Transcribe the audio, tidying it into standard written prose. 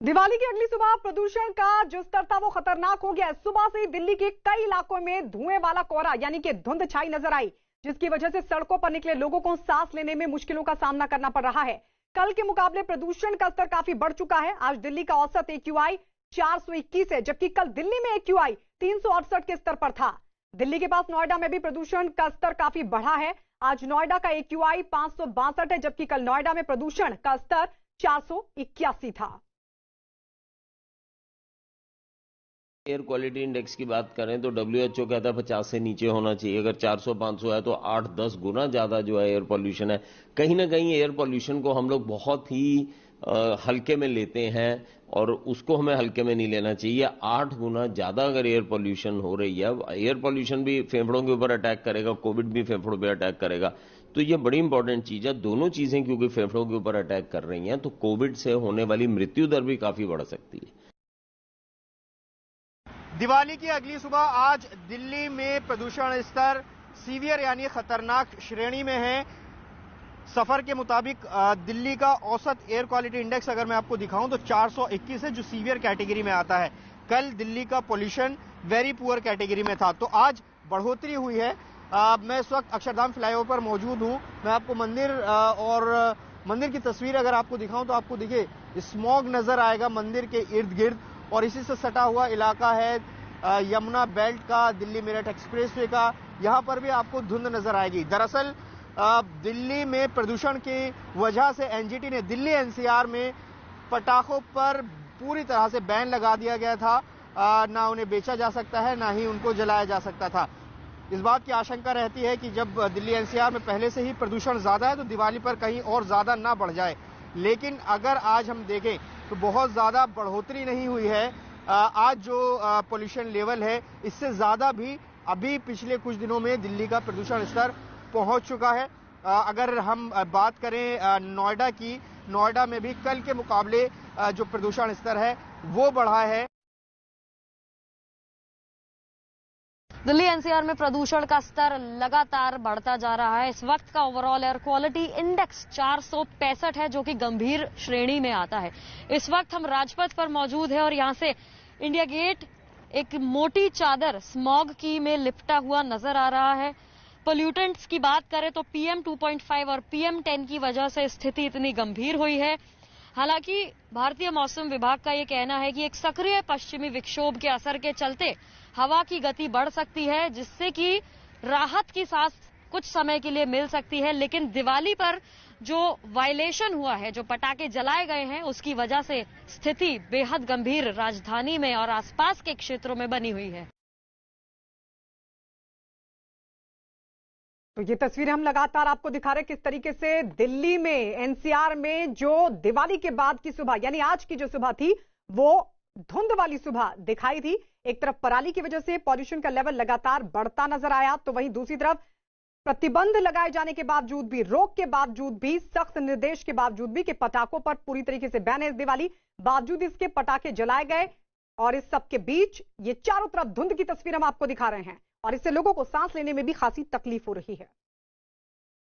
दिवाली की अगली सुबह प्रदूषण का जो स्तर था वो खतरनाक हो गया। सुबह से ही दिल्ली के कई इलाकों में धुएं वाला कोहरा यानी कि धुंध छाई नजर आई, जिसकी वजह से सड़कों पर निकले लोगों को सांस लेने में मुश्किलों का सामना करना पड़ रहा है। कल के मुकाबले प्रदूषण का स्तर काफी बढ़ चुका है। आज दिल्ली का औसत AQI 421 है, जबकि कल दिल्ली में AQI 368 के स्तर पर था। दिल्ली के पास नोएडा में भी प्रदूषण का स्तर काफी बढ़ा है। आज नोएडा का AQI 562 है, जबकि कल नोएडा में प्रदूषण का स्तर 481 था। एयर क्वालिटी इंडेक्स की बात करें तो WHO कहता है 50 से नीचे होना चाहिए। अगर 400-500 है तो 8-10 गुना ज्यादा जो है एयर पॉल्यूशन है। कहीं ना कहीं एयर पॉल्यूशन को हम लोग बहुत ही हल्के में लेते हैं और उसको हमें हल्के में नहीं लेना चाहिए। 8 गुना ज्यादा अगर एयर पॉल्यूशन हो रही है, एयर पॉल्यूशन भी फेफड़ों के ऊपर अटैक करेगा, कोविड भी फेफड़ों पर अटैक करेगा, तो ये बड़ी इंपॉर्टेंट चीज है। दोनों चीजें क्योंकि फेफड़ों के ऊपर अटैक कर रही हैं, तो कोविड से होने वाली मृत्यु दर भी काफी बढ़ सकती है। दिवाली की अगली सुबह आज दिल्ली में प्रदूषण स्तर सीवियर यानी खतरनाक श्रेणी में है। सफर के मुताबिक दिल्ली का औसत एयर क्वालिटी इंडेक्स अगर मैं आपको दिखाऊं तो 421 है, जो सीवियर कैटेगरी में आता है। कल दिल्ली का पोल्यूशन वेरी पुअर कैटेगरी में था, तो आज बढ़ोतरी हुई है। मैं इस वक्त अक्षरधाम फ्लाईओवर पर मौजूद हूं। मैं आपको मंदिर की तस्वीर अगर आपको दिखाऊं तो आपको देखिए स्मॉग नजर आएगा मंदिर के इर्द गिर्द, और इसी से सटा हुआ इलाका है यमुना बेल्ट का, दिल्ली मेरठ एक्सप्रेसवे का। यहां पर भी आपको धुंध नजर आएगी। दरअसल दिल्ली में प्रदूषण की वजह से NGT ने दिल्ली NCR में पटाखों पर पूरी तरह से बैन लगा दिया गया था। ना उन्हें बेचा जा सकता है, ना ही उनको जलाया जा सकता था। इस बात की आशंका रहती है कि जब दिल्ली NCR में पहले से ही प्रदूषण ज्यादा है तो दिवाली पर कहीं और ज्यादा ना बढ़ जाए। लेकिन अगर आज हम देखें तो बहुत ज्यादा बढ़ोतरी नहीं हुई है। आज जो पोल्यूशन लेवल है इससे ज्यादा भी अभी पिछले कुछ दिनों में दिल्ली का प्रदूषण स्तर पहुंच चुका है। अगर हम बात करें नोएडा की, नोएडा में भी कल के मुकाबले जो प्रदूषण स्तर है वो बढ़ा है। दिल्ली NCR में प्रदूषण का स्तर लगातार बढ़ता जा रहा है। इस वक्त का ओवरऑल एयर क्वालिटी इंडेक्स 465 है, जो कि गंभीर श्रेणी में आता है। इस वक्त हम राजपथ पर मौजूद हैं और यहां से इंडिया गेट एक मोटी चादर स्मॉग की में लिपटा हुआ नजर आ रहा है। पोल्यूटेंट्स की बात करें तो PM 2.5 और PM 10 की वजह से स्थिति इतनी गंभीर हुई है। हालांकि भारतीय मौसम विभाग का यह कहना है कि एक सक्रिय पश्चिमी विक्षोभ के असर के चलते हवा की गति बढ़ सकती है, जिससे कि राहत की सांस कुछ समय के लिए मिल सकती है। लेकिन दिवाली पर जो वायलेशन हुआ है, जो पटाखे जलाए गए हैं, उसकी वजह से स्थिति बेहद गंभीर राजधानी में और आसपास के क्षेत्रों में बनी हुई है। तो ये तस्वीरें हम लगातार आपको दिखा रहे हैं किस तरीके से दिल्ली में NCR में जो दिवाली के बाद की सुबह यानी आज की जो सुबह थी वो धुंध वाली सुबह दिखाई थी। एक तरफ पराली की वजह से पॉल्यूशन का लेवल लगातार बढ़ता नजर आया, तो वहीं दूसरी तरफ प्रतिबंध लगाए जाने के बावजूद भी, रोक के बावजूद भी, सख्त निर्देश के बावजूद भी कि पटाखों पर पूरी तरीके से बैन है इस दिवाली, बावजूद इसके पटाखे जलाए गए। और इस सब के बीच ये चारों तरफ धुंध की तस्वीर हम आपको दिखा रहे हैं और इससे लोगों को सांस लेने में भी खासी तकलीफ हो रही है।